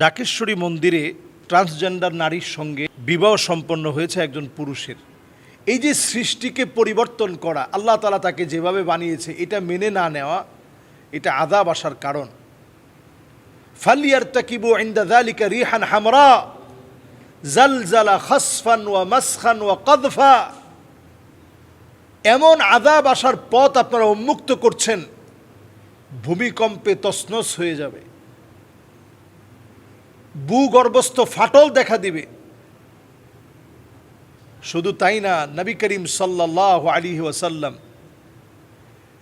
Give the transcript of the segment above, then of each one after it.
ডাকেশ্বরী মন্দিরে ট্রান্সজেন্ডার নারীর সঙ্গে বিবাহ সম্পন্ন হয়েছে একজন পুরুষের। এই যে সৃষ্টিকে পরিবর্তন করা, আল্লাহ তাআলা তাকে যেভাবে বানিয়েছে এটা মেনে না নেওয়া, এটা আযাব আসার কারণ। ফালিয়ারতাকিবু ইনদা যালিকা রিহান হামরা জালজালা খাসফান ওয়া মাসখান ওয়া কাযফা। এমন আযাব আসার পথ আপনারা উন্মুক্ত করছেন, ভূমিকম্পে তছনছ হয়ে যাবে, ভূগর্ভস্থ ফাটল দেখা দিবে। শুধু তাই না, নবী করিম সাল্লাল্লাহু আলাইহি ওয়াসাল্লাম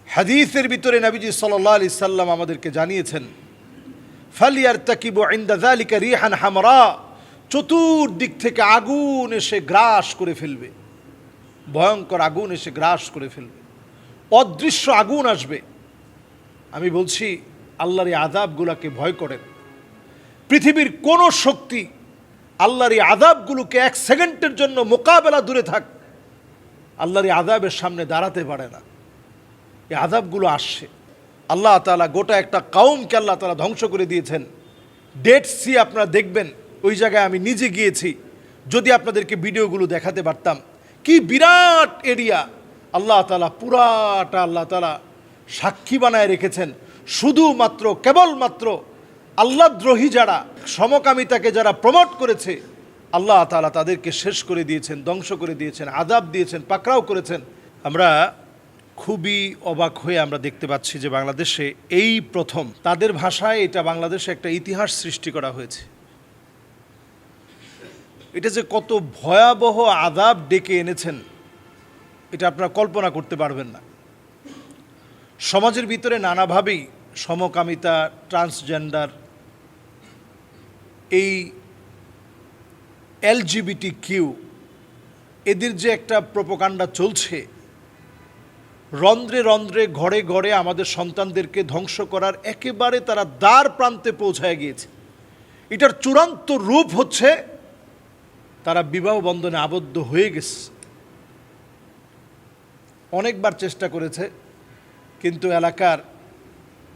হাদিসের ভিতরে নবীজি সাল্লাল্লাহু আলাইহি সাল্লাম আমাদেরকে জানিয়েছেন, ফালিয়ারতাকিবু ইনদা যালিকা রিহান হামরা, চতুর্দিক থেকে আগুন এসে গ্রাস করে ফেলবে, ভয়ঙ্কর আগুন এসে গ্রাস করে ফেলবে, অদৃশ্য আগুন আসবে। আমি বলছি, আল্লাহর এই আযাবগুলোকে ভয় করেন। পৃথিবীর কোনো শক্তি আল্লাহর এই আযাবগুলোকে এক সেকেন্ডের জন্য মোকাবেলা দূরে থাক, আল্লাহর এই আযাবের সামনে দাঁড়াতে পারে না। এই আযাবগুলো আসছে। আল্লাহ তাআলা গোটা একটা কওমকে আল্লাহ তাআলা ধ্বংস করে দিয়েছেন। ডেড সি আপনারা দেখবেন, ওই জায়গায় আমি নিজে গিয়েছি, যদি আপনাদেরকে ভিডিওগুলো দেখাতে পারতাম। কি বিরাট এরিয়া, আল্লাহ তাআলা পুরাটা আল্লাহ তাআলা সাক্ষী বানায় রেখেছেন। শুধুমাত্র কেবলমাত্র আল্লাহদ্রোহী যারা, সমকামিতাকে যারা প্রমোট করেছে, আল্লাহ তাআলা তাদেরকে শেষ করে দিয়েছেন, ধ্বংস করে দিয়েছেন, আযাব দিয়েছেন, পাকড়াও করেছেন। আমরা খুবই অবাক হয়ে আমরা দেখতে পাচ্ছি যে বাংলাদেশে এই প্রথম তাদের ভাষায় এটা বাংলাদেশে একটা ইতিহাস সৃষ্টি করা হয়েছে। এটা যে কত ভয়াবহ আযাব ডেকে এনেছেন, এটা আপনারা কল্পনা করতে পারবেন না। সমাজের ভিতরে নানাভাবেই সমকামিতা, ট্রান্সজেন্ডার, এই LGBTQ এদের যে একটা প্রোপাগান্ডা চলছে, রন্ধ্রে রন্ধ্রে, ঘরে ঘরে আমাদের সন্তানদেরকে ধ্বংস করার একেবারে তারা দ্বার প্রান্তে পৌঁছায় গিয়েছে। এটার চূড়ান্ত রূপ হচ্ছে তারা বিবাহ বন্ধনে আবদ্ধ হয়ে গেছে। অনেকবার চেষ্টা করেছে, কিন্তু এলাকার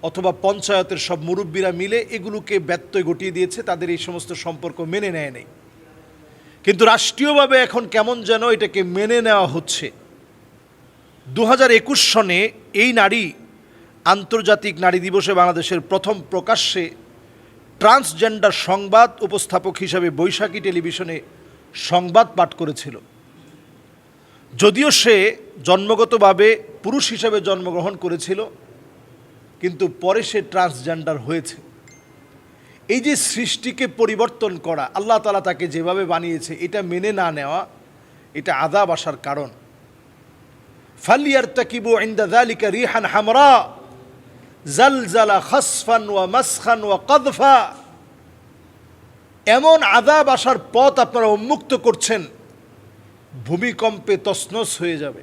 অথবা পঞ্চায়েতের সব মুরব্বীরা মিলে এগুলোকে ব্যত্যয় ঘটিয়ে দিয়েছে, তাদের এই সমস্ত সম্পর্ক মেনে নেয় নাই। কিন্তু রাষ্ট্রীয়ভাবে এখন কেমন যেন এটাকে মেনে নেওয়া হচ্ছে। 2021 সনে এই নারী আন্তর্জাতিক নারী দিবসে বাংলাদেশের প্রথম প্রকাশ্যে ট্রান্সজেন্ডার সংবাদ উপস্থাপক হিসাবে বৈশাখী টেলিভিশনে সংবাদ পাঠ করেছিল। যদিও সে জন্মগতভাবে পুরুষ হিসাবে জন্মগ্রহণ করেছিল, কিন্তু পরে সে ট্রান্সজেন্ডার হয়েছে। এই যে সৃষ্টিকে পরিবর্তন করা, আল্লাহ তাআলা তাকে যেভাবে বানিয়েছে এটা মেনে না নেওয়া, এটা আযাব আসার কারণ। ফালিয়ারতাকিবু ইনদা যালিকা রিহান হামরা জালজালা খাসফান ওয়া মাসখান ওয়া কাযফা। এমন আযাব আসার পথ আপনারা উন্মুক্ত করছেন, ভূমিকম্পে তছনছ হয়ে যাবে,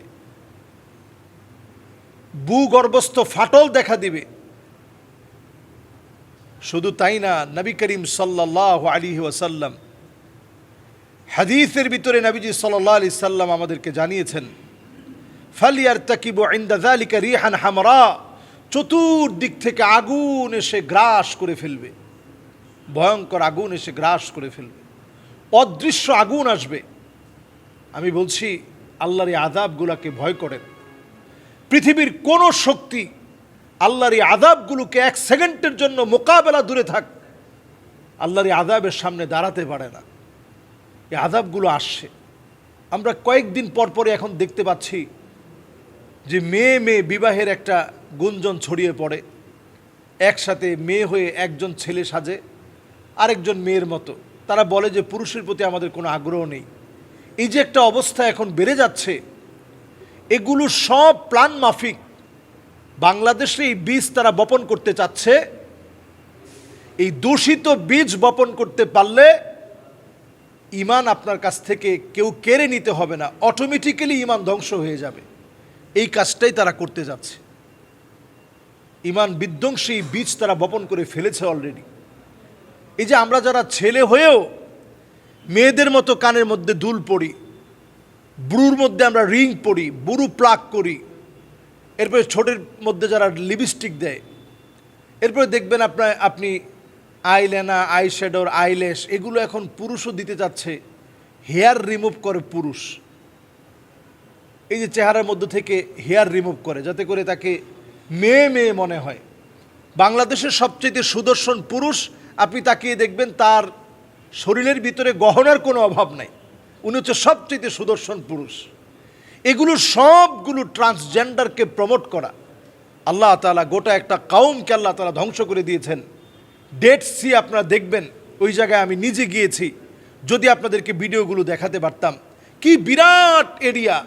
ভূগর্ভস্থ ফাটল দেখা দিবে। শুধু তাই না, নবী করিম সাল্লাল্লাহু আলাইহি ওয়াসাল্লাম হাদিসের ভিতরে নবীজি সাল্লাল্লাহু আলাইহি সাল্লাম আমাদেরকে জানিয়েছেন, ফালিয়ারতাকিবু ইনদা যালিকা রিহান হামরা, চতুর্দিক থেকে আগুন এসে গ্রাস করে ফেলবে, ভয়ঙ্কর আগুন এসে গ্রাস করে ফেলবে, অদৃশ্য আগুন আসবে। আমি বলছি, আল্লাহর এই আযাবগুলোকে ভয় করেন। পৃথিবীর কোনো শক্তি আল্লাহর এই আযাবগুলোকে এক সেকেন্ডের জন্য মোকাবেলা দূরে থাক, আল্লাহর এই আযাবের সামনে দাঁড়াতে পারে না। এই আযাবগুলো আসছে। আমরা কয়েকদিন পর পরে এখন দেখতে পাচ্ছি যে মেয়ে মেয়ে বিবাহের একটা গুঞ্জন ছড়িয়ে পড়ে। একসাথে মেয়ে হয়ে একজন ছেলে সাজে, আরেকজন মেয়ের মতো। তারা বলে যে পুরুষের প্রতি আমাদের কোনো আগ্রহ নেই। এই যে একটা অবস্থা এখন বেড়ে যাচ্ছে, এগুলো সব প্ল্যান মাফিক। বাংলাদেশে এই বীজ তারা বপন করতে চাচ্ছে। এই দূষিত বীজ বপন করতে পারলে ঈমান আপনার কাছ থেকে কেউ কেড়ে নিতে হবে না, অটোমেটিক্যালি ঈমান ধ্বংস হয়ে যাবে। এই কাজটাই তারা করতে যাচ্ছে। ঈমান বিধ্বংসী বীজ তারা বপন করে ফেলেছে অলরেডি। এই যে আমরা যারা ছেলে হয়েও মেয়েদের মতো কানের মধ্যে দুল পড়ি, ব্রুর মধ্যে আমরা রিং পরি, বুরু প্লাক করি, এরপরে ছোটের মধ্যে যারা লিপস্টিক দেয়, এরপরে দেখবেন আপনি আইলেনা, আইশ্যাডোর, আইল্যাশ এগুলো এখন পুরুষও দিতে চাচ্ছে। হেয়ার রিমুভ করে পুরুষ, এই যে চেহারার মধ্য থেকে হেয়ার রিমুভ করে যাতে করে তাকে মেয়ে মেয়ে মনে হয়। বাংলাদেশের সবচেয়ে সুদর্শন পুরুষ, আপনি তাকিয়ে দেখবেন তার শরীরের ভিতরে গহনার কোনো অভাব নাই, উনি হচ্ছে সবচেয়ে সুদর্শন পুরুষ। এগুলো সবগুলো ট্রান্সজেন্ডারকে প্রমোট করা। আল্লাহ তাআলা গোটা একটা কাউমকে আল্লাহ তাআলা ধ্বংস করে দিয়েছেন। ডেড সি আপনারা দেখবেন, ওই জায়গায় আমি নিজে গিয়েছি, যদি আপনাদেরকে ভিডিওগুলো দেখাতে পারতাম। কি বিরাট এরিয়া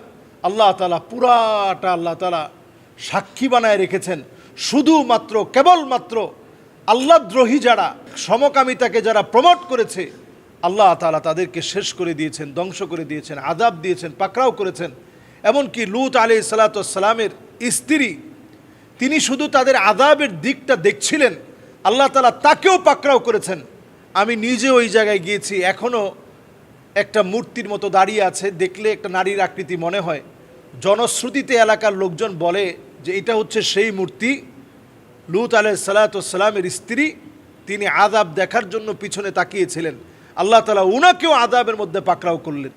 আল্লাহ তাআলা পুরাটা আল্লাহ তাআলা সাক্ষী বানায় রেখেছেন। শুধুমাত্র কেবলমাত্র আল্লাহদ্রোহী যারা, সমকামিতাকে যারা প্রমোট করেছে, আল্লাহ তাআলা তাদেরকে শেষ করে দিয়েছেন, ধ্বংস করে দিয়েছেন, আযাব দিয়েছেন, পাকড়াও করেছেন। এমনকি লূত আলাইহিস সালাতু ওয়াস সালামের স্ত্রী, তিনি শুধু তাদের আযাবের দিকটা দেখছিলেন, আল্লাহ তাআলা তাকেও পাকড়াও করেছেন। আমি নিজে ওই জায়গায় গিয়েছি, এখনও একটা মূর্তির মতো দাঁড়িয়ে আছে, দেখলে একটা নারীর আকৃতি মনে হয়। জনশ্রুতিতে এলাকার লোকজন বলে যে এটা হচ্ছে সেই মূর্তি। লূত আলাইহিস সালাতু ওয়াস সালামের স্ত্রী, তিনি আযাব দেখার জন্য পিছনে তাকিয়েছিলেন, আল্লাহ তাআলা উনাকেও আযাবের মধ্যে পাকড়াও করলেন।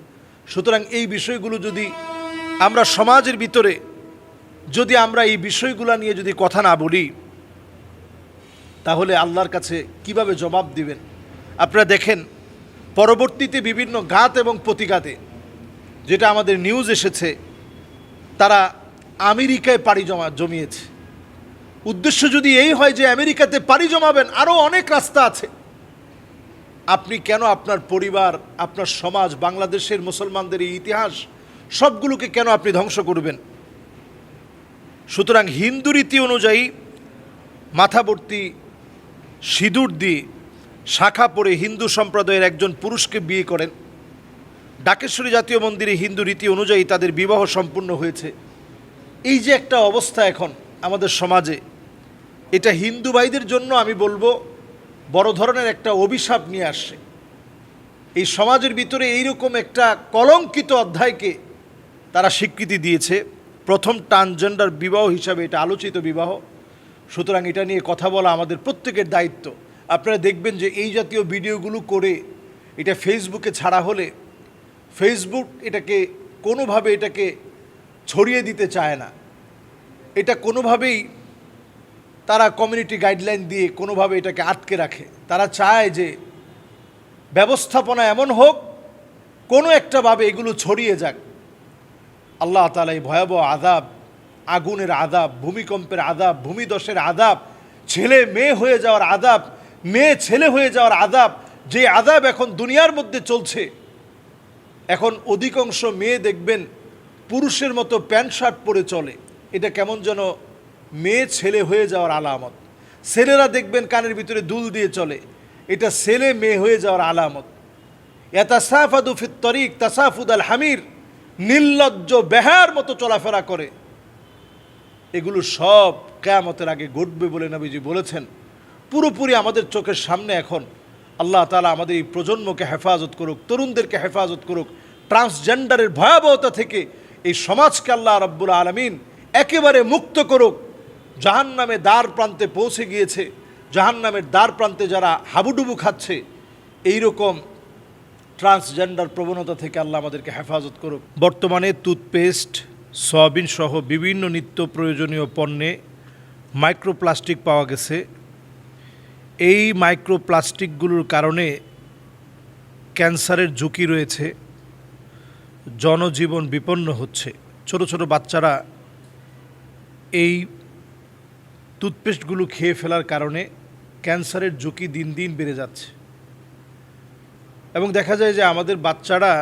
সুতরাং এই বিষয়গুলো যদি আমরা সমাজের ভিতরে যদি আমরা এই বিষয়গুলো নিয়ে যদি কথা না বলি, তাহলে আল্লাহর কাছে কিভাবে জবাব দিবেন? আপনারা দেখেন পরবর্তীতে বিভিন্ন ঘাত এবং প্রতিঘাতে, যেটা আমাদের নিউজ এসেছে, তারা আমেরিকায় পাড়ি জমিয়েছে। উদ্দেশ্য যদি এই হয় যে আমেরিকাতে পাড়ি জমাবেন, আরও অনেক রাস্তা আছে। আপনি কেন আপনার পরিবার, আপনার সমাজ, বাংলাদেশের মুসলমানদের এই ইতিহাস সবগুলোকে কেন আপনি ধ্বংস করবেন? সুতরাং হিন্দু রীতি অনুযায়ী মাথাভর্তি সিঁদুর দিয়ে শাখা পরে হিন্দু সম্প্রদায়ের একজন পুরুষকে বিয়ে করেন। ডাকেশ্বরী জাতীয় মন্দিরে হিন্দু রীতি অনুযায়ী তাদের বিবাহ সম্পূর্ণ হয়েছে। এই যে একটা অবস্থা এখন আমাদের সমাজে, এটা হিন্দু ভাইদের জন্য আমি বলবো বড় ধরনের একটা অভিশাপ নিয়ে আসছে। এই সমাজের ভিতরে এইরকম একটা কলঙ্কিত অধ্যায়কে তারা স্বীকৃতি দিয়েছে। প্রথম ট্রান্সজেন্ডার বিবাহ হিসাবে এটা আলোচিত বিবাহ। সুতরাং এটা নিয়ে কথা বলা আমাদের প্রত্যেকের দায়িত্ব। আপনারা দেখবেন যে এই জাতীয় ভিডিওগুলো করে এটা ফেসবুকে ছাড়া হলে ফেসবুক এটাকে কোনোভাবে এটাকে ছড়িয়ে দিতে চায় না। এটা কোনোভাবেই তারা কমিউনিটি গাইডলাইন দিয়ে কোনোভাবে এটাকে আটকে রাখে। তারা চায় যে ব্যবস্থাপনা এমন হোক, কোনো একটাভাবে এগুলো ছড়িয়ে যাক। আল্লাহ তাআলা এই ভয়াবহ আযাব, আগুনের আযাব, ভূমিকম্পের আযাব, ভূমিধসের আযাব, ছেলে মেয়ে হয়ে যাওয়ার আযাব, মেয়ে ছেলে হয়ে যাওয়ার আযাব, যে আযাব এখন দুনিয়ার মধ্যে চলছে। এখন অধিকাংশ মেয়ে দেখবেন পুরুষের মতো প্যান্ট শার্ট পরে চলে, এটা কেমন যেন মেয়ে ছেলে হয়ে যাওয়ার আলামত। ছেলেরা দেখবেন কানের ভিতরে দুল দিয়ে চলে, এটা ছেলে মেয়ে হয়ে যাওয়ার আলামত। ইয়াতাসাফাদু ফিত তরিক তাসাফুদ আল হামির, নির্লজ্জ বেহার মতো চলাফেরা করে। এগুলো সব কিয়ামতের আগে ঘটবে বলে নবীজি বলেছেন। পুরোপুরি আমাদের চোখের সামনে এখন। আল্লাহ তাআলা আমাদের এই প্রজন্মকে হেফাজত করুক, তরুণদেরকে হেফাজত করুক, ট্রান্সজেন্ডারের ভয়াবহতা থেকে এই সমাজকে আল্লাহ রাব্বুল আলামিন একেবারে মুক্ত করুক। জাহান্নামে দ্বার প্রান্তে পৌঁছে গিয়েছে, জাহান্নামের দ্বার প্রান্তে যারা হাবুডুবু খাচ্ছে, এইরকম ট্রান্সজেন্ডার প্রবণতা থেকে আল্লাহ আমাদেরকে হেফাজত করুক। বর্তমানে টুথপেস্ট, সয়াবিন সহ বিভিন্ন নিত্য প্রয়োজনীয় পণ্যে মাইক্রোপ্লাস্টিক পাওয়া গেছে। এই মাইক্রোপ্লাস্টিকগুলোর কারণে ক্যান্সারের ঝুঁকি রয়েছে, জনজীবন বিপন্ন হচ্ছে। ছোট ছোট বাচ্চারা এই টুথপেস্টগুলো খেয়ে ফেলার কারণে ক্যান্সারের ঝুঁকি দিন দিন বেড়ে যাচ্ছে। এবং দেখা যায় যে আমাদের বাচ্চারা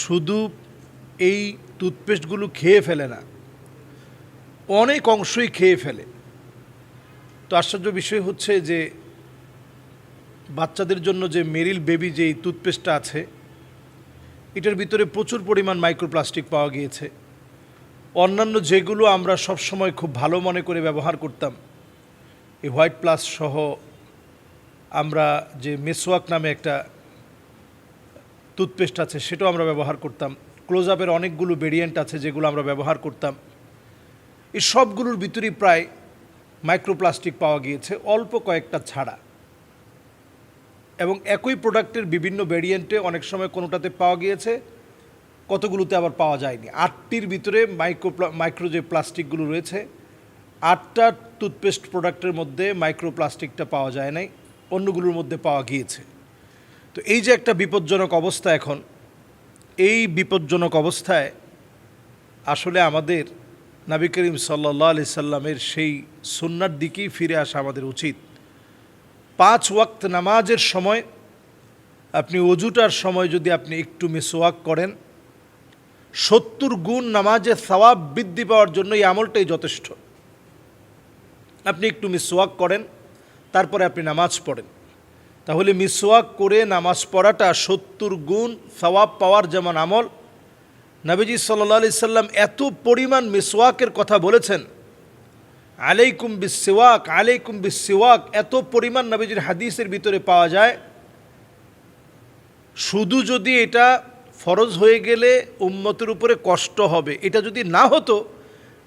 শুধু এই টুথপেস্টগুলো খেয়ে ফেলে না, অনেক অংশই খেয়ে ফেলে। তো আশ্চর্য বিষয় হচ্ছে যে বাচ্চাদের জন্য যে মেরিল বেবি যে টুথপেস্টটা আছে, এটার ভিতরে প্রচুর পরিমাণ মাইক্রোপ্লাস্টিক পাওয়া গিয়েছে। অন্যান্য যেগুলো আমরা সবসময় খুব ভালো মনে করে ব্যবহার করতাম, এই হোয়াইট প্লাস সহ আমরা যে মেসওয়াক নামে একটা টুথপেস্ট আছে সেটাও আমরা ব্যবহার করতাম। ক্লোজ আপের অনেকগুলো ভেরিয়েন্ট আছে যেগুলো আমরা ব্যবহার করতাম। এই সবগুলোর ভিতরেই প্রায় মাইক্রোপ্লাস্টিক পাওয়া গিয়েছে, অল্প কয়েকটা ছাড়া। এবং একই প্রোডাক্টের বিভিন্ন ভেরিয়েন্টে অনেক সময় কোনোটাতে পাওয়া গিয়েছে, কতগুলোতে আবার পাওয়া যায়নি। 8টির ভিতরে মাইক্রো যে প্লাস্টিকগুলো রয়েছে, 8টা টুথপেস্ট প্রোডাক্টের মধ্যে মাইক্রো প্লাস্টিকটা পাওয়া যায় নাই, অন্যগুলোর মধ্যে পাওয়া গিয়েছে। তো এই যে একটা বিপজ্জনক অবস্থা, এখন এই বিপজ্জনক অবস্থায় আসলে আমাদের নবী করিম সাল্লাল্লাহু আলাইহি সাল্লামের সেই সুন্নার দিকেই ফিরে আসা আমাদের উচিত। 5 ওয়াক্ত নামাজের সময় আপনি অজুটার সময় যদি আপনি একটু মিসওয়াক করেন, 70 গুণ নামাজের সওয়াব বৃদ্ধি পাওয়ার জন্য এই আমলটাই যথেষ্ট। আপনি একটু মিসওয়াক করেন, তারপরে আপনি নামাজ পড়েন, তাহলে মিসওয়াক করে নামাজ পড়াটা 70 গুণ সওয়াব পাওয়ার যেমন আমল। নবীজি সাল্লাল্লাহু আলাইহি সাল্লাম এত পরিমাণ মিসওয়াকের কথা বলেছেন, আলাইকুম বিসওয়াক আলাইকুম বিসওয়াক, এত পরিমাণ নবীজির হাদিসের ভিতরে পাওয়া যায়। শুধু যদি এটা ফরজ হয়ে গেলে উম্মতের উপরে কষ্ট হবে, এটা যদি না হতো,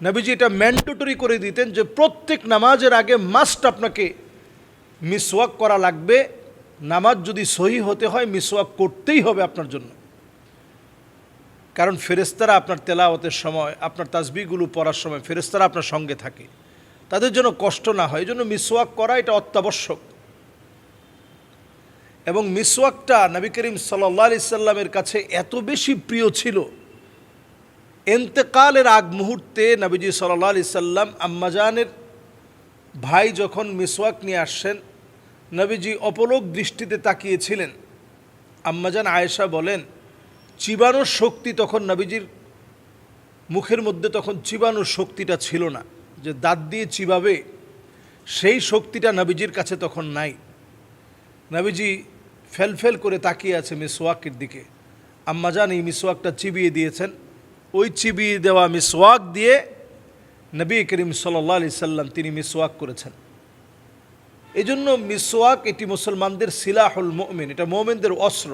নবীজি এটা ম্যান্ডেটরি করে দিতেন যে প্রত্যেক নামাজের আগে মাস্ট আপনাকে মিসওয়াক করা লাগবে। নামাজ যদি সহি হতে হয় মিসওয়াক করতেই হবে আপনার জন্য, কারণ ফেরেশতারা আপনার তেলাওয়াতের সময়, আপনার তাসবিহগুলো পড়ার সময় ফেরেশতারা আপনার সঙ্গে থাকে, তাদের জন্য কষ্ট না হয়, এই জন্য মিসওয়াক করা এটা অত্যাবশ্যক। এবং মিসওয়াকটা নবী করিম সাল্লাল্লাহু আলাইহি সাল্লামের কাছে এত বেশি প্রিয় ছিল, ইন্তেকালের আগ মুহূর্তে নবীজি সাল্লাল্লাহু আলাইহি সাল্লাম আম্মাজানের ভাই যখন মিসওয়াক নিয়ে আসছেন, নবীজি অপলক দৃষ্টিতে তাকিয়েছিলেন। আম্মাজান আয়েশা বলেন, চিবানোর শক্তি তখন নবীজির মুখের মধ্যে তখন চিবানোর শক্তিটা ছিল না, যে দাঁত দিয়ে চিবাবে সেই শক্তিটা নবীজির কাছে তখন নাই। নবীজি ফেলফেল করে তাকিয়ে আছে মিসওয়াকের দিকে। আম্মাজান এই মিসওয়াকটা চিবিয়ে দিয়েছেন, ওই চিবিয়ে দেওয়া মিসওয়াক দিয়ে নবী করিম সাল্লাল্লাহু আলাইহি সাল্লাম তিনি মিসওয়াক করেছেন। এই জন্য মিসওয়াক এটি মুসলমানদের সিলাহুল মুমিন, এটা মুমিনদের অস্ত্র।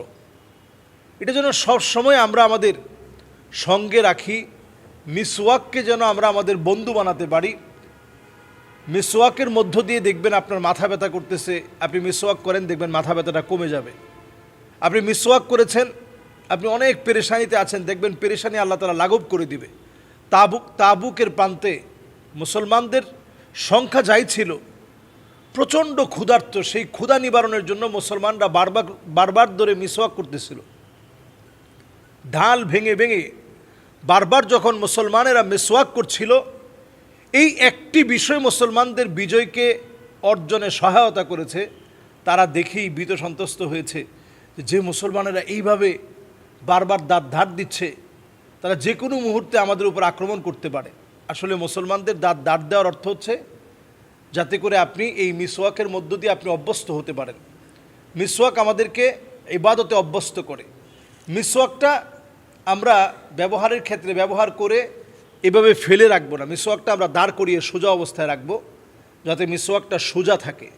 এটা যেন সবসময় আমরা আমাদের সঙ্গে রাখি, মিসওয়াককে যেন আমরা আমাদের বন্ধু বানাতে পারি। মিসওয়াকের মধ্য দিয়ে দেখবেন আপনার মাথা ব্যথা করতেছে, আপনি মিসওয়াক করেন, দেখবেন মাথা ব্যথাটা কমে যাবে। আপনি মিসওয়াক করেছেন, আপনি অনেক পেরেশানিতে আছেন, দেখবেন পেরেশানি আল্লাহ তাআলা লাঘব করে দিবে। তাবুকের প্রান্তে মুসলমানদের সংখ্যা যাই ছিল, প্রচণ্ড ক্ষুধার্ত, সেই ক্ষুধা নিবারণের জন্য মুসলমানরা বারবার ধরে মিসওয়াক করতেছিল। ঢাল ভেঙে ভেঙে বারবার যখন মুসলমানেরা মিসওয়াক করছিল, এই একটি বিষয় মুসলমানদের বিজয়কে অর্জনে সহায়তা করেছে। তারা দেখেই ভীত সন্ত্রস্ত হয়েছে যে মুসলমানেরা এইভাবে বারবার দাঁত ধার দিচ্ছে, তারা যে কোনো মুহূর্তে আমাদের উপর আক্রমণ করতে পারে। আসলে মুসলমানদের দাঁত ধার দেওয়ার অর্থ হচ্ছে যাতে করে আপনি এই মিসওয়াকের মধ্য দিয়ে আপনি অভ্যস্ত হতে পারেন। মিসওয়াক আমাদেরকে ইবাদতে অভ্যস্ত করে। মিসওয়াকটা আমরা ব্যবহারের ক্ষেত্রে ব্যবহার করে এভাবে ফেলে রাখবো না, মিসওয়াকটা আমরা দাঁড় করিয়ে সোজা অবস্থায় রাখবো, যাতে মিসওয়াকটা সোজা থাকে।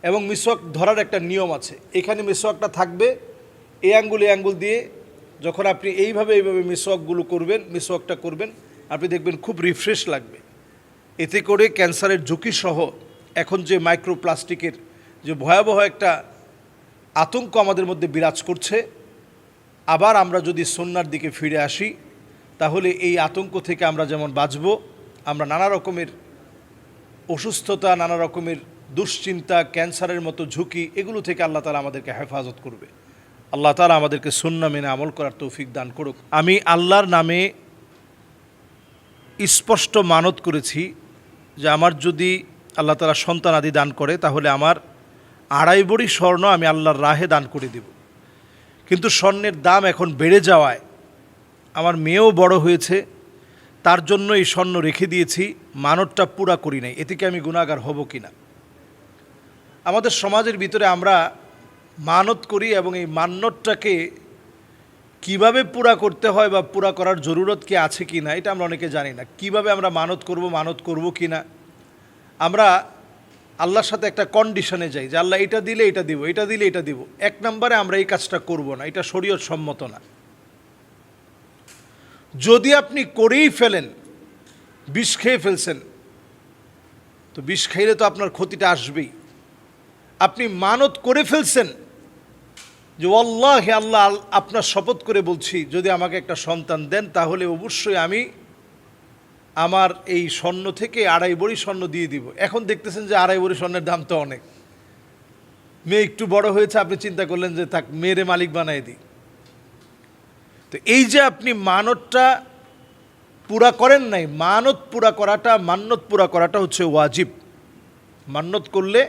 এবং মিসওয়াক ধরার একটা নিয়ম আছে, এখানে মিসওয়াকটা থাকবে, এই আঙ্গুল দিয়ে যখন আপনি এইভাবে মিসওয়াকগুলো করবেন, মিসওয়াকটা করবেন, আপনি দেখবেন খুব রিফ্রেশ লাগবে। এতে করে ক্যান্সারের ঝুঁকি সহ এখন যে মাইক্রোপ্লাস্টিকের যে ভয়াবহ একটা আতঙ্ক আমাদের মধ্যে বিরাজ করছে, আবার আমরা যদি সুন্নাহর দিকে ফিরে আসি, তাহলে এই আতঙ্ক থেকে আমরা যেমন বাঁচব, আমরা নানা রকমের অসুস্থতা, নানা রকমের দুশ্চিন্তা, ক্যান্সারের মতো ঝুঁকি, এগুলো থেকে আল্লাহ তাআলা আমাদেরকে হেফাজত করবে। আল্লাহ তাআলা আমাদেরকে সুন্নাহ মেনে আমল করার তৌফিক দান করুক। আমি আল্লাহর নামে স্পষ্ট মানত করেছি যে আমার যদি আল্লাহ তাআলা সন্তান আদি দান করে, তাহলে আমার 2.5 ভরি স্বর্ণ আমি আল্লাহর রাহে দান করে দেব। কিন্তু স্বর্ণের দাম এখন বেড়ে যাওয়ায় আমার মেয়েও বড় হয়েছে, তার জন্য এই স্বর্ণ রেখে দিয়েছি, মানতটা পুরা করি নাই। এতে কি আমি গুনাহগার হব কি না? আমাদের সমাজের ভিতরে আমরা মানত করি এবং এই মান্যতটাকে কিভাবে পুরা করতে হয় বা পুরা করার জরুরত কি আছে কি না, এটা আমরা অনেকে জানি না। কিভাবে আমরা মানত করব কি না, আমরা আল্লাহর সাথে একটা কন্ডিশনে যাই যে আল্লাহ এটা দিলে এটা দিব, এটা দিলে এটা দিব। 1 নম্বরে আমরা এই কাজটা করব না, এটা শরীয়ত সম্মত না। যদি আপনি করেই ফেলেন, বিষ খেয়ে ফেলছেন, তো বিষ খাইলে তো আপনার ক্ষতিটা আসবেই। আপনি মানত করে ফেলছেন, যে ওয়াল্লাহি আল্লাহ আপনার শপথ করে বলছি, যদি আমাকে একটা সন্তান দেন তাহলে অবশ্যই আমি আমার এই স্বর্ণ থেকে 2.5 ভরি স্বর্ণ দিয়ে দিব। এখন দেখতেছেন যে 2.5 ভরি স্বর্ণের দাম তো অনেক। মেয়ে একটু বড় হয়েছে, আপনি চিন্তা করলেন যে তাকে মেয়েরে মালিক বানাই দিই। তো এই যে আপনি মানতটা পুরা করেন নাই, মানত পুরা করাটা হচ্ছে ওয়াজিব। মান্নত করলে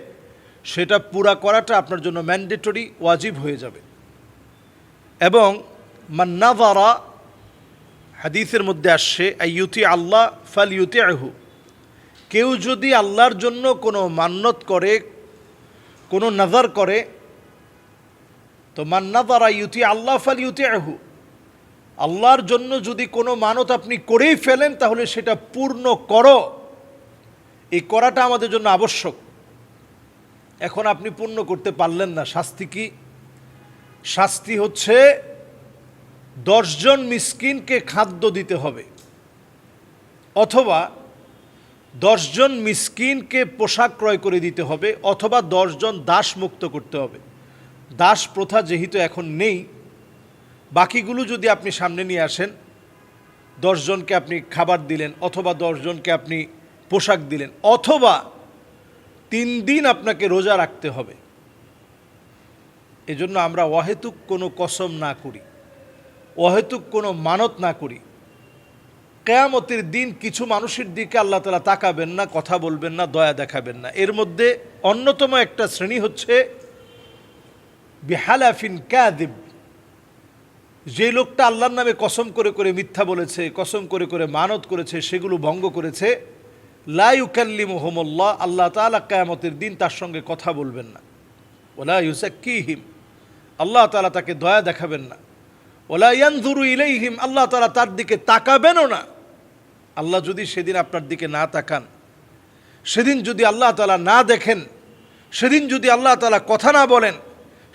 সেটা পুরা করাটা আপনার জন্য ম্যান্ডেটরি, ওয়াজিব হয়ে যাবে। এবং মান নাযারা, হাদিসের মধ্যে আসছে আইয়ুতি আল্লাহ ফাল ইউতিহু, কেউ যদি আল্লাহর জন্য কোনো মান্নত করে, কোনো নাজার করে, তো মান নাযারা ইউতি আল্লাহ ফাল ইউতিহু, আল্লাহর জন্য যদি কোনো মানত আপনি করেই ফেলেন তাহলে সেটা পূর্ণ করো। এই করাটা আমাদের জন্য আবশ্যক। এখন আপনি পূর্ণ করতে পারলেন না, শাস্তি কি? শাস্তি হচ্ছে 10 জন মিসকিনকে খাদ্য দিতে হবে, অথবা 10 জন মিসকিনকে পোশাক ক্রয় করে দিতে হবে, অথবা 10 জন দাস মুক্ত করতে হবে। দাস প্রথা যেহেতু এখন নেই, বাকিগুলো যদি আপনি সামনে নিয়ে আসেন, 10 জনকে আপনি খাবার দিলেন, অথবা 10 জনকে আপনি পোশাক দিলেন, অথবা 3 দিন আপনাকে রোজা রাখতে হবে। এজন্য আমরা অহেতুক কোনো কসম না করি, অহেতুক কোনো মানত না করি। কিয়ামতের দিন কিছু মানুষের দিকে আল্লাহ তাআলা তাকাবেন না, কথা বলবেন না, দয়া দেখাবেন না। এর মধ্যে অন্যতম একটা শ্রেণী হচ্ছে বিহালাফিন কাযিব, যে লোকটা আল্লাহর নামে কসম করে করে মিথ্যা বলেছে, কসম করে করে মানত করেছে, সেগুলো ভঙ্গ করেছে। লা ইউকাল্লিমুহুমুল্লাহ, আল্লাহ তাআলা কিয়ামতের দিন তার সঙ্গে কথা বলবেন না। ওয়ালা ইউযাক্কিহিম, আল্লাহ তাআলা তাকে দয়া দেখাবেন না। ওয়ালা ইয়ানজুরু ইলাইহিম, আল্লাহ তাআলা তার দিকে তাকাবেনও না। আল্লাহ যদি সেদিন আপনার দিকে না তাকান, সেদিন যদি আল্লাহ তাআলা না দেখেন, সেদিন যদি আল্লাহ তাআলা কথা না বলেন,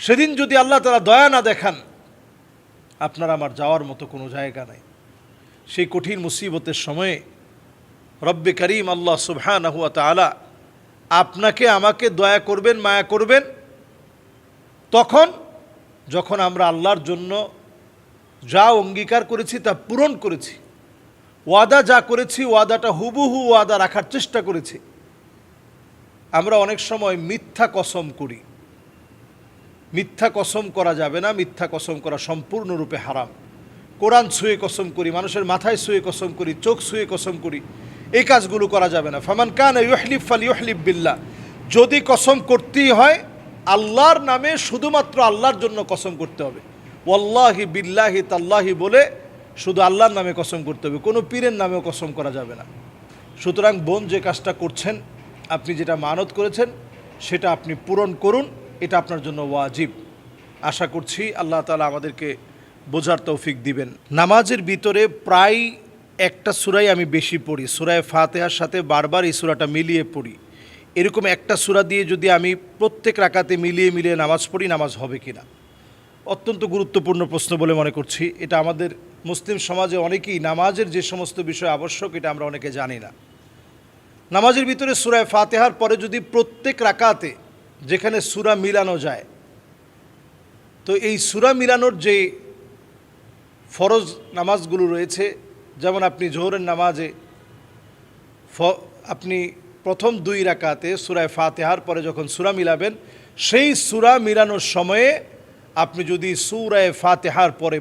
সেদিন যদি আল্লাহ তাআলা দয়া না দেখান, আপনার আমার যাওয়ার মতো কোনো জায়গা নাই। সেই কঠিন মুসিবতের সময়ে রব্বে করিম আল্লাহ সুবহানাহু ওয়া তাআলা আপনাকে আমাকে দয়া করবেন, মায়া করবেন তখন যখন আমরা আল্লাহর জন্য যা অঙ্গীকার করেছি তা পূরণ করেছি, ওয়াদা যা করেছি ওয়াদাটা হুবহু ওয়াদা রাখার চেষ্টা করেছি। আমরা অনেক সময় মিথ্যা কসম করি। মিথ্যা কসম করা যাবে না, মিথ্যা কসম করা সম্পূর্ণরূপে হারাম। কোরআন ছুঁয়ে কসম করি, মানুষের মাথায় ছুঁয়ে কসম করি, চোখ ছুঁয়ে কসম করি, এই কাজগুলো করা যাবে না। ফামান কানা ইউহলিফ ফালইউহলিফ বিল্লাহ, যদি কসম করতেই হয় আল্লাহর নামে, শুধুমাত্র আল্লাহর জন্য কসম করতে হবে। ওয়াল্লাহি বিল্লাহি তাল্লাহি বলে শুধু আল্লাহর নামে কসম করতে হবে, কোনো পীরের নামেও কসম করা যাবে না। সুতরাং বোন, যে কাজটা করছেন, আপনি যেটা মানত করেছেন সেটা আপনি পূরণ করুন, এটা আপনার জন্য ওয়াজিব। আশা করছি আল্লাহ তাআলা আমাদেরকে বোঝার তৌফিক দিবেন। নামাজের ভিতরে প্রায় একটা সূরাই আমি বেশি পড়ি, সূরা ফাতিহার সাথে বারবার এই সূরাটা মিলিয়ে পড়ি। এরকম একটা সূরা দিয়ে যদি আমি প্রত্যেক রাকাতে মিলিয়ে মিলিয়ে নামাজ পড়ি, নামাজ হবে কিনা? অত্যন্ত গুরুত্বপূর্ণ প্রশ্ন বলে মনে করছি। এটা আমাদের মুসলিম সমাজে অনেকেই নামাজের যে সমস্ত বিষয় আবশ্যক এটা আমরা অনেকে জানি না। নামাজের ভিতরে সূরা ফাতিহার পরে যদি প্রত্যেক রাকাতে যেখানে সূরা মিলানো যায়, তো এই সূরা মিলানোর যে ফরজ নামাজগুলো রয়েছে, যেমন আপনি জোহরের নামাজে আপনি প্রথম 2 রাকাতে সূরা ফাতিহার পরে যখন সূরা মিলাবেন, সেই সূরা মিলানোর সময়ে আপনি যদি সূরা ফাতিহার পরে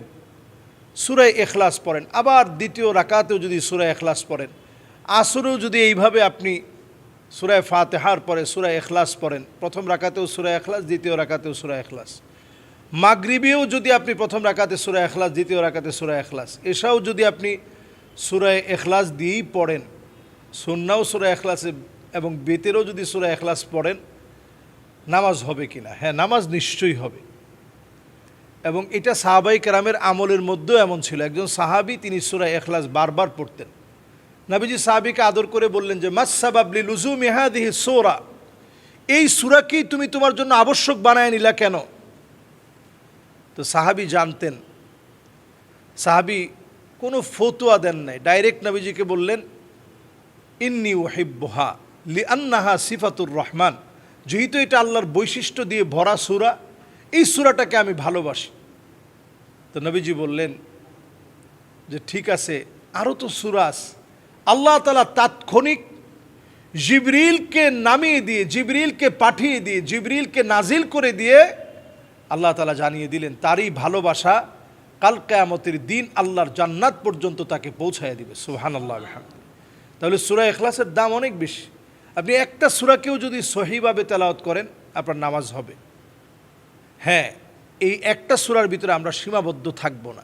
সূরা ইখলাস পড়েন, আবার দ্বিতীয় রাকাতেও যদি সূরা ইখলাস পড়েন, আসরেও যদি এইভাবে আপনি সূরা ফাতিহার পরে সূরা ইখলাস পড়েন, প্রথম রাকাতেও সূরা ইখলাস, দ্বিতীয় রাকাতেও সূরা ইখলাস, মাগরিবেও যদি আপনি প্রথম রাকাতে সূরা ইখলাস, দ্বিতীয় রাকাতে সূরা ইখলাস, এশাও যদি আপনি সূরা ইখলাস দিয়েই পড়েন, সুন্নাও সূরা ইখলাসে এবং বেতেরও যদি সূরা ইখলাস পড়েন, নামাজ হবে কিনা? হ্যাঁ, নামাজ নিশ্চয়ই হবে। এবং এটা সাহাবাই কেরামের আমলের মধ্যেও এমন ছিল। একজন সাহাবী তিনি সূরা ইখলাস বারবার পড়তেন। নবীজি সাহাবীকে আদর করে বললেন যে মাসসাবাব লিলুজুমি হাযিহি সূরা, এই সূরাকেই তুমি তোমার জন্য আবশ্যক বানায় নিলা কেন? তো সাহাবী জানতেন, সাহাবী কোনো ফতোয়া দেন নাই, ডাইরেক্ট নবীজিকে বললেন ইন্নী উহিব্বুহা লিআন্নাহা সিফাতুর রহমান, যেহেতু এটা আল্লাহর বৈশিষ্ট্য দিয়ে ভরা সূরা, এই সূরাটাকে আমি ভালোবাসি। তো নবীজি বললেন যে ঠিক আছে, আরও তো সূরা আছে। আল্লাহ তাআলা তাৎক্ষণিক জিবরিলকে নামিয়ে দিয়ে, জিবরিলকে পাঠিয়ে দিয়ে, জিবরিলকে নাজিল করে দিয়ে আল্লাহ তাআলা জানিয়ে দিলেন তারই ভালোবাসা কাল কিয়ামতের দিন আল্লাহর জান্নাত পর্যন্ত তাকে পৌঁছায় দিবে। সুবহানাল্লাহ আলহামদুলিল্লাহ। তাহলে সূরা ইখলাসের দাম অনেক বেশি। আপনি একটা সূরাকেও যদি সহিভাবে তেলাওয়াত করেন আপনার নামাজ হবে। হ্যাঁ, এই একটা সূরার ভিতরে আমরা সীমাবদ্ধ থাকব না।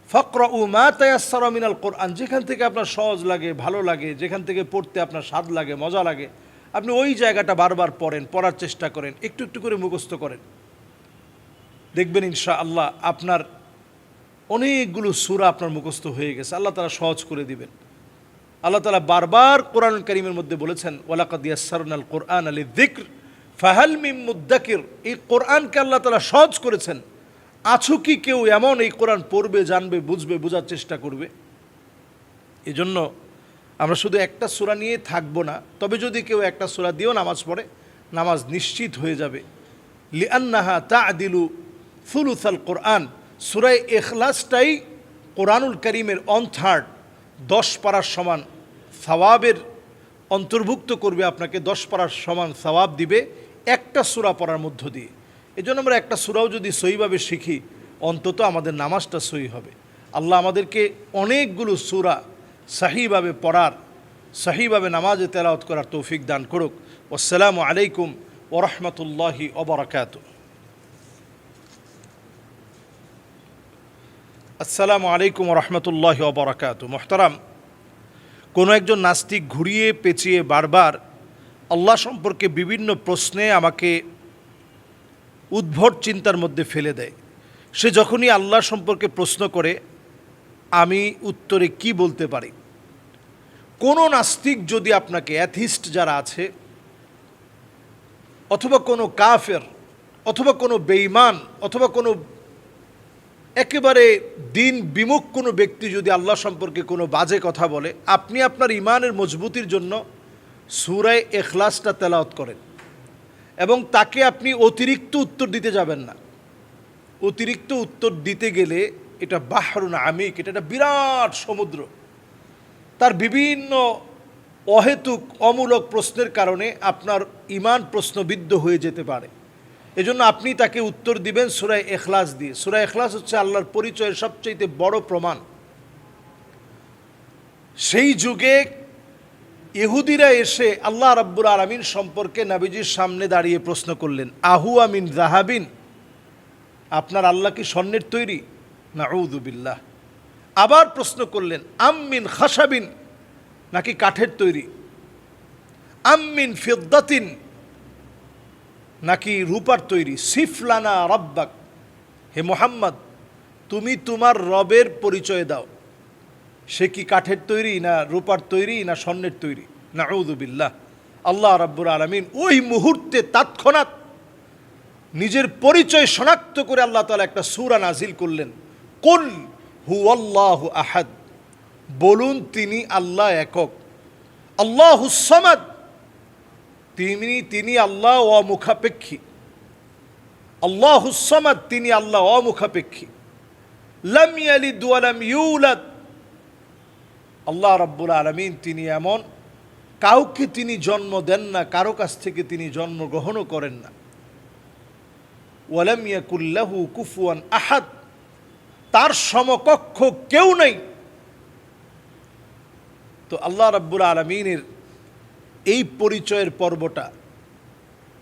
ফাকরাউ মা তায়াসসারা মিনাল কোরআন, যেখান থেকে আপনার সহজ লাগে, ভালো লাগে, যেখান থেকে পড়তে আপনার স্বাদ লাগে, মজা লাগে, আপনি ওই জায়গাটা বারবার পড়েন, পড়ার চেষ্টা করেন, একটু একটু করে মুখস্থ করেন। দেখবেন ইনশাআল্লাহ আপনার অনেকগুলো সূরা আপনার মুখস্থ হয়ে গেছে। আল্লাহ তাআলা সহজ করে দিবেন। আল্লাহ তাআলা বারবার কোরআনুল কারীমের মধ্যে বলেছেন ওয়ালাকাদ ইয়াসসারনাল কোরআনা লিযিকর ফাহাল মিন মুদ্দাকির। এই কোরআনকে আল্লাহ তাআলা সহজ করেছেন। আছো কি কেউ এমন এই কোরআন পড়বে, জানবে, বুঝবে, বোঝার চেষ্টা করবে? এজন্য আমরা শুধু একটা সূরা নিয়ে থাকবো না। তবে যদি কেউ একটা সূরা দিয়েও নামাজ পড়ে, নামাজ নিশ্চিত হয়ে যাবে। লিআন্নাহা তা'দিলু সুলুসাল কোরআন। সূরা ইখলাসটাই কোরআনুল কারীমের 1/3, 10 পারার সমান সওয়াবের অন্তর্ভুক্ত করবে। আপনাকে 10 পারার সমান সওয়াব দিবে একটা সূরা পড়ার মধ্য দিয়ে। এই জন্য আমরা একটা সূরাও যদি সহিভাবে শিখি, অন্তত আমাদের নামাজটা সহি হবে। আল্লাহ আমাদেরকে অনেকগুলো সূরা সহিভাবে পড়ার, সহিভাবে নামাজে তেলাওয়াত করার তৌফিক দান করুক। আসসালামু আলাইকুম ওয়া রাহমাতুল্লাহি ওয়া বারাকাতুহু। আসসালামু আলাইকুম ওয়া রাহমাতুল্লাহি ওয়া বারাকাতুহু। মুহতারাম, কোনো একজন নাস্তিক ঘুরিয়ে পেঁচিয়ে বারবার আল্লাহ সম্পর্কে বিভিন্ন প্রশ্নে আমাকে উদ্ভট চিন্তার মধ্যে ফেলে দেয়। সে যখনই আল্লাহ সম্পর্কে প্রশ্ন করে আমি উত্তরে কি বলতে পারি? কোনো নাস্তিক যদি আপনাকে, অ্যাথিস্ট যারা আছে, অথবা কোনো কাফের, অথবা কোনো বেঈমান, অথবা কোনো একেবারে দিন বিমুখ কোনো ব্যক্তি যদি আল্লাহ সম্পর্কে কোনো বাজে কথা বলে, আপনি আপনার ইমানের মজবুতির জন্য সূরা ইখলাসটা তেলাওয়াত করেন এবং তাকে আপনি অতিরিক্ত উত্তর দিতে যাবেন না। অতিরিক্ত উত্তর দিতে গেলে এটা বাহরুন আমিক, এটা একটা বিরাট সমুদ্র। তার বিভিন্ন অহেতুক অমূলক প্রশ্নের কারণে আপনার ইমান প্রশ্নবিদ্ধ হয়ে যেতে পারে। এজন্য আপনি তাকে উত্তর দিবেন সূরা ইখলাস দিয়ে। সূরা ইখলাস হচ্ছে আল্লাহর পরিচয়ের সবচেয়ে বড় প্রমাণ। সেই যুগে ইহুদিরা এসে আল্লাহ রাব্বুল আলামিন সম্পর্কে নবীজির সামনে দাঁড়িয়ে প্রশ্ন করলেন, আহুয়া মিন যাহাবিন, আপনার আল্লাহ কি স্বর্ণের তৈরি? নাউযু বিল্লাহ। আবার প্রশ্ন করলেন, আম মিন খাশাবিন, নাকি কাঠের তৈরি? আম মিন ফিদ্দাতিন, নাকি রূপার তৈরি? সিফলানা রাব্বাক, হে মুহাম্মদ তুমি তোমার রবের পরিচয় দাও। সে কি কাঠের তৈরি, না রূপার তৈরি, না স্বর্ণের তৈরি? নাউযু বিল্লাহ। আল্লাহ রাব্বুল আলামিন ওই মুহূর্তে তৎক্ষণাৎ নিজের পরিচয় শনাক্ত করে আল্লাহ তাআলা একটা সূরা নাজিল করলেন, কুল হুয়াল্লাহু আহাদ, বলুন তিনি আল্লাহ একক। আল্লাহুস সামাদ, তিনি আল্লাহ অমুখাপেক্ষী। আল্লাহুস সামাদ, তিনি আল্লাহ অমুখাপেক্ষী। লাম ইয়ালিদ ওয়া লাম ইউলাদ, আল্লাহ রাব্বুল আলামিন তিনি এমন, কাউকে তিনি জন্ম দেন না, কারো কাছ থেকে তিনি জন্মগ্রহণও করেন না। ওয়ালাম ইয়াকুল লাহু কুফুয়ান আহাদ, তার সমকক্ষ কেউ নেই। তো আল্লাহ রাব্বুল আলামিনের এই পরিচয়ের পর্বটা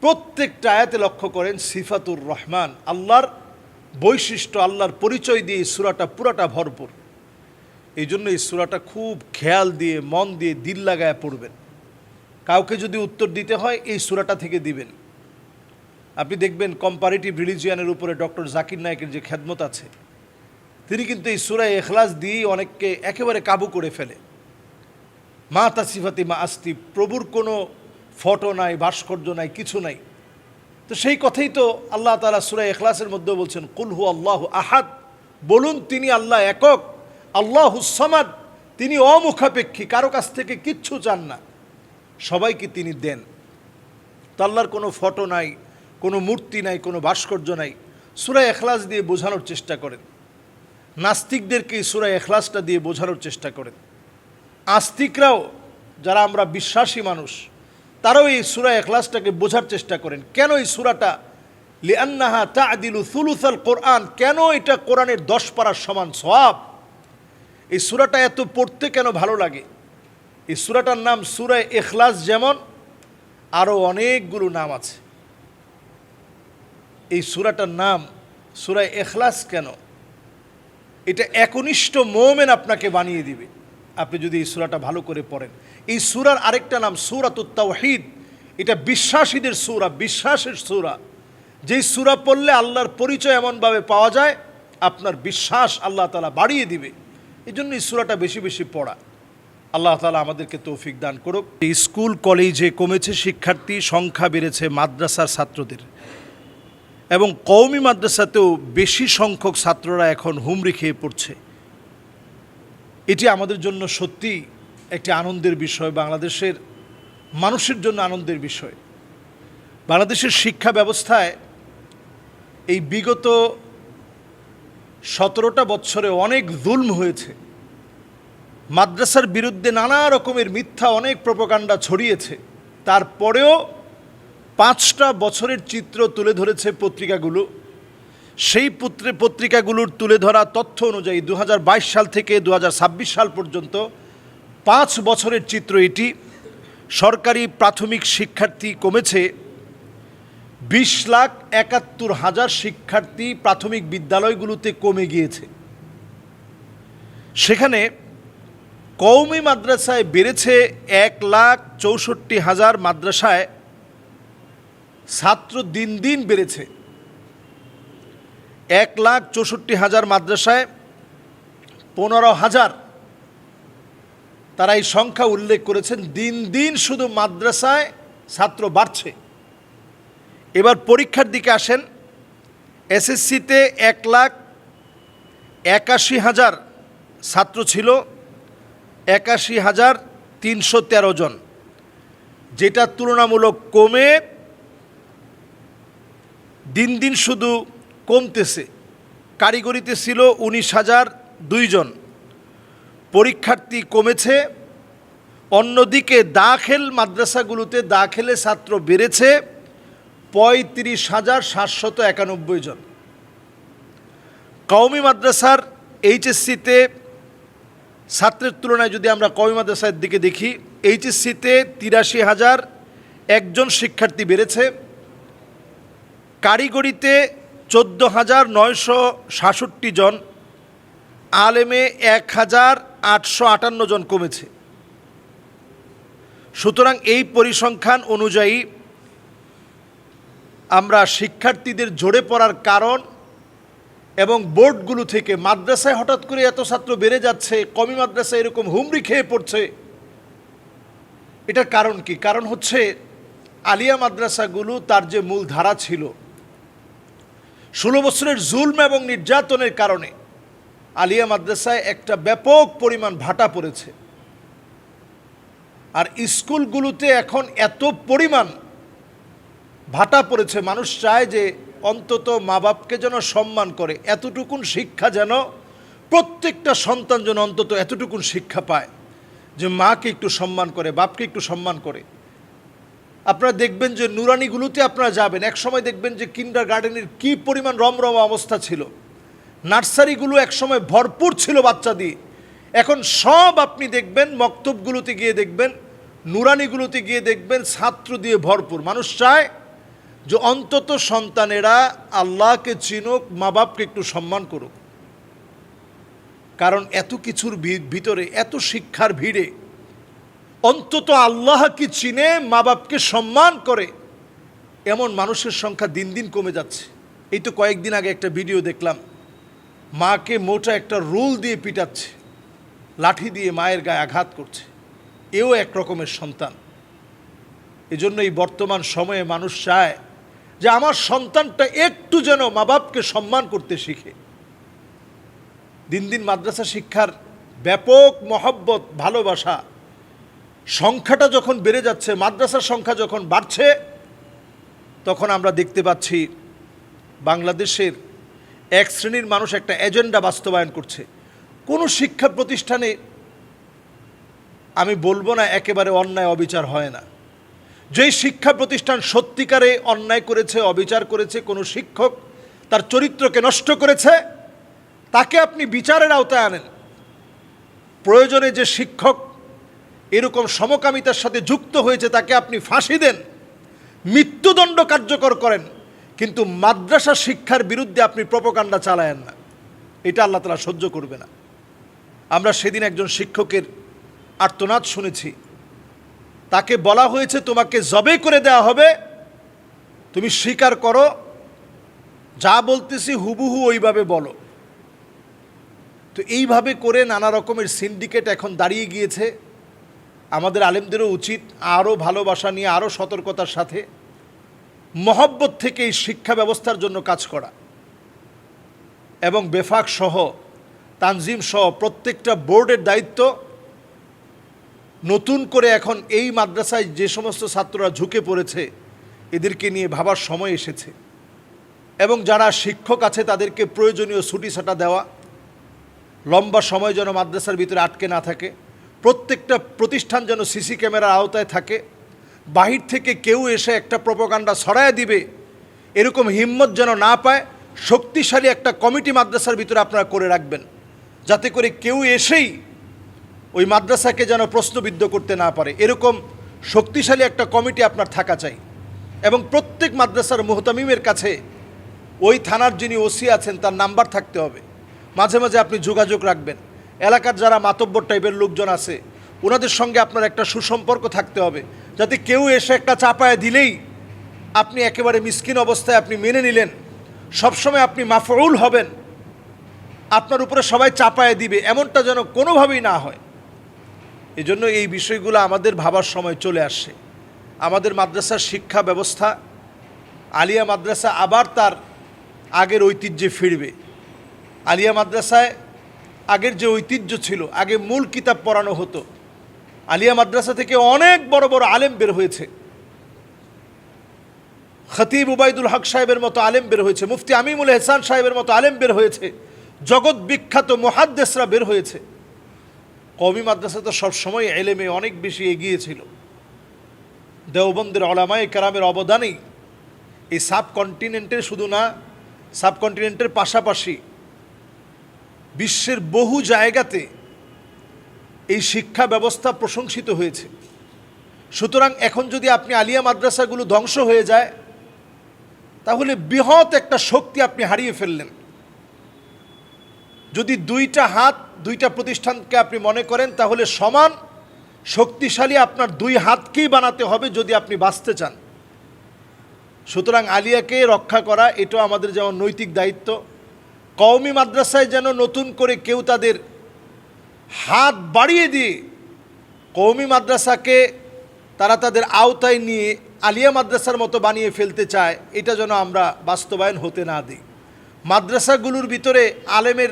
প্রত্যেকটা আয়াতে লক্ষ্য করেন সিফাতুর রহমান, আল্লাহর বৈশিষ্ট্য, আল্লাহর পরিচয় দিয়ে এই সূরাটা পুরাটা ভরপুর। এই জন্য এই সূরাটা খুব খেয়াল দিয়ে, মন দিয়ে, দিল লাগায় পড়বেন। কাউকে যদি উত্তর দিতে হয় এই সূরাটা থেকে দিবেন। আপনি দেখবেন কম্পারেটিভ রিলিজিয়ানের উপরে ডক্টর জাকির নায়েকের যে খেদমত আছে, তিনি কিন্তু এই সূরা ইখলাস দিয়েই অনেককে একেবারে কাবু করে ফেলে। মা তাসিফাতি মা আস্তি, প্রভুর কোনো ফটো নাই, ভাস্কর্য নাই, কিছু নাই। তো সেই কথাই তো আল্লাহ তাআলা সূরা ইখলাসের মধ্যে বলছেন, কুল হু আল্লাহু আহাদ, বলুন তিনি আল্লাহ একক। আল্লাহুস সামাদ, তিনি অমুখাপেক্ষী, কারো কাছ থেকে কিচ্ছু চান না, সবাইকে তিনি দেন। তো আল্লাহর কোনো ফটো নাই, কোনো মূর্তি নাই, কোনো ভাস্কর্য নাই। সূরা ইখলাস দিয়ে বোঝানোর চেষ্টা করেন। নাস্তিকদেরকে এই সূরা ইখলাসটা দিয়ে বোঝানোর চেষ্টা করেন। আস্তিকরাও, যারা আমরা বিশ্বাসী মানুষ, তারাও এই সূরা ইখলাসটাকে বোঝার চেষ্টা করেন। কেন এই সূরাটা লিআন্নাহা তা'দিলু সুলুসাল কোরআন, কেন এটা কোরআনের 10 পারার সমান সওয়াব। এই সূরাটা এত পড়তে কেন ভালো লাগে? এই সূরাটার নাম সূরা ইখলাস, যেমন আরও অনেকগুলো নাম আছে। এই সূরাটার নাম সূরা ইখলাস কেন? এটা একনিষ্ঠ মুমিন আপনাকে বানিয়ে দিবে আপনি যদি এই সূরাটা ভালো করে পড়েন। এই সূরার আরেকটা নাম সূরাতুত তাওহীদ। এটা বিশ্বাসীদের সূরা, বিশ্বাসের সূরা। যেই সূরা পড়লে আল্লাহর পরিচয় এমনভাবে পাওয়া যায়, আপনার বিশ্বাস আল্লাহ তাআলা বাড়িয়ে দিবে। এই জন্য এই সূরাটা বেশি বেশি পড়া। আল্লাহ তাআলা আমাদেরকে তৌফিক দান করুক। স্কুল কলেজে কমেছে শিক্ষার্থী, সংখ্যা বেড়েছে মাদ্রাসার ছাত্রদের, এবং কওমি মাদ্রাসাতেও বেশি সংখ্যক ছাত্ররা এখন হুমড়ি খেয়ে পড়ছে। এটি আমাদের জন্য সত্যি একটি আনন্দের বিষয়, বাংলাদেশের মানুষের জন্য আনন্দের বিষয়। বাংলাদেশের শিক্ষা ব্যবস্থায় এই বিগত 17টা বছরে অনেক জুলম হয়েছে। মাদ্রাসার বিরুদ্ধে নানা রকমের মিথ্যা অনেক প্রোপাগান্ডা ছড়িয়েছে। তারপরেও 5টা বছরের চিত্র তুলে ধরেছে পত্রিকাগুলো। সেই পত্রিকাগুলোর তুলে ধরা তথ্য অনুযায়ী 2022 সাল থেকে 2026 সাল পর্যন্ত 5 বছরের চিত্র এটি। সরকারি প্রাথমিক শিক্ষার্থী কমেছে 20,71,000 শিক্ষার্থী প্রাথমিক বিদ্যালয়গুলোতে কমে গিয়েছে। সেখানে কওমি মাদ্রাসায় বেড়েছে 1,64,000। মাদ্রাসায় ছাত্র দিন দিন বেড়েছে। 1,64,000 মাদ্রাসায় 15,000, তারা এই সংখ্যা উল্লেখ করেছেন। দিন দিন শুধু মাদ্রাসায় ছাত্র বাড়ছে। এবার পরীক্ষার দিকে আসেন। এসএসসিতে 1,81,000 ছাত্র ছিল, 81,313 জন, যেটা তুলনামূলক কমে দিন দিন শুধু কমতেছে। কারিগরিতে ছিল 19,002 জন, পরীক্ষার্থী কমেছে। অন্যদিকে দাখিল মাদ্রাসাগুলোতে দাখিলে ছাত্র বেড়েছে 35,791 জন। কওমি মাদ্রাসার এইচএসসিতে ছাত্রের তুলনায় যদি আমরা কওমি মাদ্রাসার দিকে দেখি, এইচএসসিতে 83,001 জন শিক্ষার্থী বেড়েছে। কারিগরিতে 14,967 জন, আলেমে 1,858 জন কমেছে। সুতরাং এই পরিসংখ্যান অনুযায়ী আমরা শিক্ষার্থীদের ঝরে পড়ার কারণ এবং বোর্ডগুলো থেকে মাদ্রাসায় হঠাৎ করে এত ছাত্র বেড়ে যাচ্ছে, কওমি মাদ্রাসায় এরকম হুমড়ি খেয়ে পড়ছে, এটার কারণ কি? কারণ হচ্ছে আলিয়া মাদ্রাসাগুলো তার যে মূল ধারা ছিল, 16 বছরের জুলম এবং নির্যাতনের কারণে আলিয়া মাদ্রাসায় একটা ব্যাপক পরিমাণ ভাটা পড়েছে। আর স্কুলগুলোতে এখন এত পরিমাণ ভাটা পড়েছে, মানুষ চায় যে অন্তত মা বাপকে যেন সম্মান করে, এতটুকুন শিক্ষা যেন প্রত্যেকটা সন্তান যেন অন্তত এতটুকুন শিক্ষা পায় যে মাকে একটু সম্মান করে, বাপকে একটু সম্মান করে। আপনারা দেখবেন যে নুরানিগুলোতে আপনারা যাবেন, এক সময় দেখবেন যে কিন্ডারগার্টেনের কী পরিমাণ রমরমা অবস্থা ছিল। নার্সারিগুলো একসময় ভরপুর ছিল বাচ্চা দিয়ে। এখন সব আপনি দেখবেন মক্তবগুলোতে গিয়ে দেখবেন, নুরানিগুলোতে গিয়ে দেখবেন ছাত্র দিয়ে ভরপুর। মানুষ চায় যে অন্তত সন্তানেরা আল্লাহকে চিনুক, মা বাপকে একটু সম্মান করুক। কারণ এত কিছুর ভিতরে, এত শিক্ষার ভিড়ে অন্তত আল্লাহকে চিনে মা বাপকে সম্মান করে এমন মানুষের সংখ্যা দিন দিন কমে যাচ্ছে। এই তো কয়েকদিন আগে একটা ভিডিও দেখলাম, মাকে মোটা একটা রুল দিয়ে পিটাচ্ছে, লাঠি দিয়ে মায়ের গায়ে আঘাত করছে। এও এক রকমের সন্তান। এজন্য এই বর্তমান সময়ে মানুষ চায় যে আমার সন্তানটা একটু যেন মা বাপকে সম্মান করতে শিখে। দিন দিন মাদ্রাসা শিক্ষার ব্যাপক মহব্বত, ভালোবাসা, সংখ্যাটা যখন বেড়ে যাচ্ছে, মাদ্রাসার সংখ্যা যখন বাড়ছে, তখন আমরা দেখতে পাচ্ছি বাংলাদেশের এক শ্রেণীর মানুষ একটা এজেন্ডা বাস্তবায়ন করছে। কোনো শিক্ষা প্রতিষ্ঠানে আমি বলবো না একেবারে অন্যায় অবিচার হয় না। যেই শিক্ষা প্রতিষ্ঠান সত্যিকারে অন্যায় করেছে, অবিচার করেছে, কোনো শিক্ষক তার চরিত্রকে নষ্ট করেছে, তাকে আপনি বিচারের আওতায় আনেন। প্রয়োজনে যে শিক্ষক এরকম সমকামিতার সাথে যুক্ত হয়েছে তাকে আপনি ফাঁসি দেন, মৃত্যুদণ্ড কার্যকর করেন, কিন্তু মাদ্রাসা শিক্ষার বিরুদ্ধে আপনি প্রোপাগান্ডা চালায়েন না। এটা আল্লাহ তাআলা সহ্য করবে না। আমরা সেদিন একজন শিক্ষকের আর্তনাদ শুনেছি। তাকে বলা হয়েছে তোমাকে জবে করে দেওয়া হবে, তুমি স্বীকার করো, যা বলতেছি হুবহু ওইভাবে বলো। তো এইভাবে করে নানা রকমের সিন্ডিকেট এখন দাঁড়িয়ে গিয়েছে। আমাদের আলেমদেরও উচিত আরও ভালোবাসা নিয়ে, আরও সতর্কতার সাথে, মহব্বত থেকে এই শিক্ষা ব্যবস্থার জন্য কাজ করা, এবং বেফাক সহ, তানজিম সহ প্রত্যেকটা বোর্ডের দায়িত্ব নতুন করে এখন এই মাদ্রাসায় যে সমস্ত ছাত্ররা ঝুঁকে পড়েছে এদেরকে নিয়ে ভাবার সময় এসেছে। এবং যারা শিক্ষক আছে তাদেরকে প্রয়োজনীয় ছুটি ছাটা দেওয়া, লম্বা সময় যেন মাদ্রাসার ভিতরে আটকে না থাকে, প্রত্যেকটা প্রতিষ্ঠান যেন সিসি ক্যামেরার আওতায় থাকে, বাহির থেকে কেউ এসে একটা প্রোপাগান্ডা ছড়ায় দিবে এরকম হিম্মত যেন না পায়। শক্তিশালী একটা কমিটি মাদ্রাসার ভিতরে আপনারা করে রাখবেন, যাতে করে কেউ এসেই ওই মাদ্রাসাকে যেন প্রশ্নবিদ্ধ করতে না পারে। এরকম শক্তিশালী একটা কমিটি আপনার থাকা চাই। এবং প্রত্যেক মাদ্রাসার মুহতামিমের কাছে ওই থানার যিনি ওসি আছেন তার নাম্বার থাকতে হবে, মাঝে মাঝে আপনি যোগাযোগ রাখবেন। এলাকার যারা মাতব্বর টাইপের লোকজন আছে ওনাদের সঙ্গে আপনার একটা সুসম্পর্ক থাকতে হবে, যাতে কেউ এসে একটা চাপায় দিলেই আপনি একেবারে মিসকিন অবস্থায় আপনি মেনে নিলেন। সবসময় আপনি মাফউল হবেন, আপনার উপরে সবাই চাপায় দিবে, এমনটা যেন কোনোভাবেই না হয়। এজন্য এই বিষয়গুলো আমাদের ভাবার সময় চলে আসছে। আমাদের মাদ্রাসার শিক্ষা ব্যবস্থা, আলিয়া মাদ্রাসা আবার তার আগের ঐতিহ্যে ফিরবে। আলিয়া মাদ্রাসায় আগের যে ঐতিহ্য ছিল, আগে মূল কিতাব পড়ানো হতো। আলিয়া মাদ্রাসা থেকে অনেক বড় বড় আলেম বের হয়েছে। খতিব উবাইদুল হক সাহেবের মতো আলেম বের হয়েছে, মুফতি আমিমুল এহসান সাহেবের মতো আলেম বের হয়েছে, জগৎ বিখ্যাত মুহাদ্দিসরা বের হয়েছে। কওমি মাদ্রাসা তো সবসময় এলেমে অনেক বেশি এগিয়ে ছিল। দেওবন্দের উলামায়ে কেরামের অবদানেই এই সাবকন্টিনেন্টের, শুধু না সাবকন্টিনেন্টের পাশাপাশি বিশ্বের বহু জায়গাতে এই শিক্ষা ব্যবস্থা প্রশংসিত হয়েছে। সুতরাং এখন যদি আপনি আলিয়া মাদ্রাসাগুলো ধ্বংস হয়ে যায় তাহলে বৃহৎ একটা শক্তি আপনি হারিয়ে ফেললেন। যদি দুইটা হাত দুইটা প্রতিষ্ঠানকে আপনি মনে করেন তাহলে সমান শক্তিশালী আপনার দুই হাতকেই বানাতে হবে যদি আপনি বাঁচতে চান। সুতরাং আলিয়াকে রক্ষা করা এটাও আমাদের যেমন নৈতিক দায়িত্ব, কওমি মাদ্রাসায় যেন নতুন করে কেউ তাদের হাত বাড়িয়ে দিয়ে কওমি মাদ্রাসাকে তারা তাদের আওতায় নিয়ে আলিয়া মাদ্রাসার মতো বানিয়ে ফেলতে চায়, এটা যেন আমরা বাস্তবায়ন হতে না দিই। মাদ্রাসাগুলোর ভিতরে আলেমের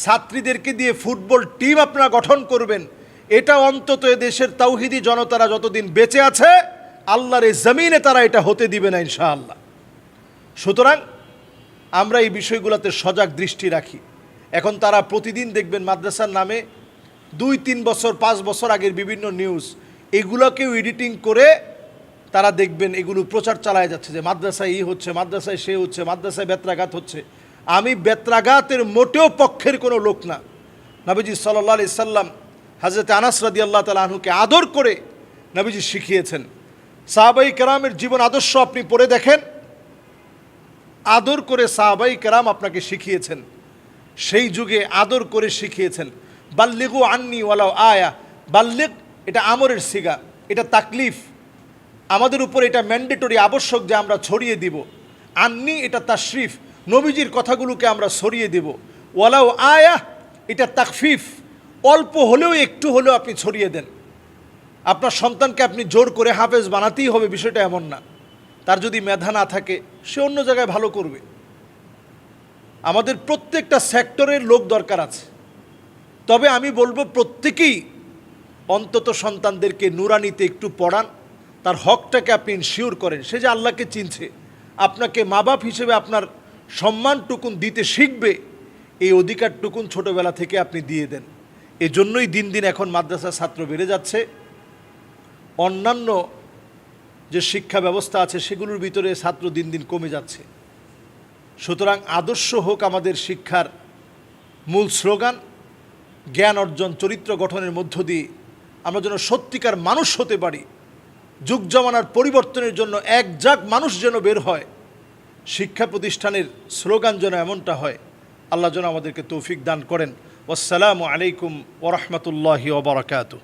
ছাত্রীদেরকে দিয়ে ফুটবল টিম আপনারা গঠন করবেন, এটা অন্তত দেশের তাওহিদি জনতারা যতদিন বেঁচে আছে আল্লাহর এই জমিনে তারা এটা হতে দিবে না ইনশাআল্লাহ। সুতরাং আমরা এই বিষয়গুলোতে সজাগ দৃষ্টি রাখি। এখন তারা প্রতিদিন দেখবেন মাদ্রাসার নামে 2-3 বছর 5 বছর আগের বিভিন্ন নিউজ এগুলোকেও এডিটিং করে তারা দেখবেন এগুলো প্রচার চালায় যাচ্ছে যে মাদ্রাসায় এই হচ্ছে, মাদ্রাসায় সে হচ্ছে, মাদ্রাসায় বেত্রাঘাত হচ্ছে। আমি বেত্রাঘাতের মোটেও পক্ষের কোনো লোক না। নবীজি সাল্লাল্লাহু আলাইহি সাল্লাম হযরত আনাস রাদিয়াল্লাহু তাআলা আনহুকে আদর করে নবীজি শিখিয়েছেন। সাহাবাই কেরামের জীবন আদর্শ আপনি পড়ে দেখেন, আদর করে সাহাবাই কেরাম আপনাকে শিখিয়েছেন, সেই যুগে আদর করে শিখিয়েছেন। বাল্লিগু আন্নি ওয়ালাউ আয়া, বাল্লিগ এটা আমরের সিগা, এটা তাকলিফ, আমাদের উপর এটা ম্যান্ডেটরি আবশ্যক যে আমরা ছড়িয়ে দিব। আন্নি এটা তাশরিফ, নবীজির কথাগুলোকে আমরা ছড়িয়ে দেব। ওয়ালাউ আয়া এটা তাকফিফ, অল্প হলেও একটু হলেও আপনি ছড়িয়ে দেন। আপনার সন্তানকে আপনি জোর করে হাফেজ বানাতেই হবে বিষয়টা এমন না। তার যদি মেধা না থাকে সে অন্য জায়গায় ভালো করবে। আমাদের প্রত্যেকটা সেক্টরের লোক দরকার আছে, তবে আমি বলবো প্রত্যেকেই অন্তত সন্তানদেরকে নুরানিতে একটু পড়ান, তার হকটাকে আপনি ইনশিওর করেন। সে যে আল্লাহকে চিনছে, আপনাকে মা বাপ হিসেবে আপনার সম্মানটুকুন দিতে শিখবে, এই অধিকারটুকুন ছোটোবেলা থেকে আপনি দিয়ে দেন। এজন্যই দিন দিন এখন মাদ্রাসার ছাত্র বেড়ে যাচ্ছে। অন্যান্য যে শিক্ষা ব্যবস্থা আছে সেগুলোর ভিতরে ছাত্র দিন দিন কমে যাচ্ছে। সুতরাং আদর্শ হোক আমাদের শিক্ষার মূল স্লোগান। জ্ঞান অর্জন, চরিত্র গঠনের মধ্য দিয়ে আমরা যেন সত্যিকার মানুষ হতে পারি। যুগ জামানার পরিবর্তনের জন্য একজাক মানুষ যেন বের হয়। শিক্ষা প্রতিষ্ঠানের স্লোগান যেন এমনটা হয়। আল্লাহ যেন আমাদেরকে তৌফিক দান করেন। আসসালামু আলাইকুম ওয়া রাহমাতুল্লাহি ওয়া বারাকাতুহু।